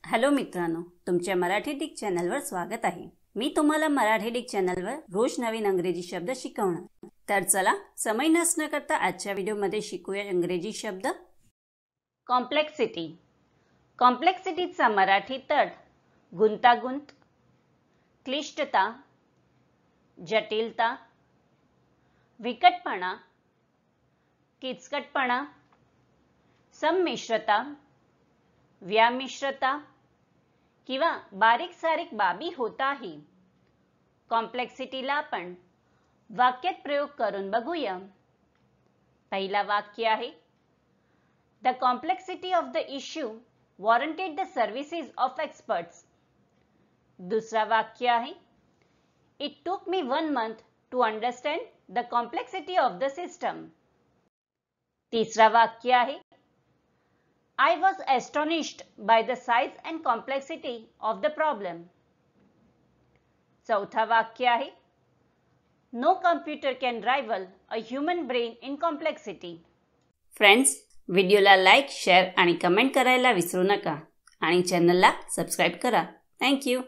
Hello मित्रांनो, तुमच्या Marathi Dick चॅनलवर स्वागत आहे। मी तुम्हाला मराठी डिक चॅनलवर रोज नवीन इंग्रजी शब्द शिकवणार। तर चला समय नष्ट न करता आजच्या व्हिडिओमध्ये शिकूया इंग्रजी शब्द। कॉम्प्लेक्सिटी। कॉम्प्लेक्सिटीचा मराठी तट गुंतागुंत, क्लिष्टता, जटिलता, विकटपणा, किचकटपणा, संमिश्रता, व्यामिश्रता किंवा बारीक सारीक बाबी होताही। कॉम्प्लेक्सिटीला आपण वाक्यात प्रयोग करून बघूया। पहिला वाक्य आहे, the complexity of the issue warranted the services of experts. दुसरा वाक्य आहे, it took me 1 month to understand the complexity of the system. तिसरा वाक्य आहे, I was astonished by the size and complexity of the problem. चौथा वाक्य आहे, No computer can rival a human brain in complexity. Friends, व्हिडिओला like, share आणि comment करायला विसरू नका आणि चॅनलला सबस्क्राइब करा। Thank you.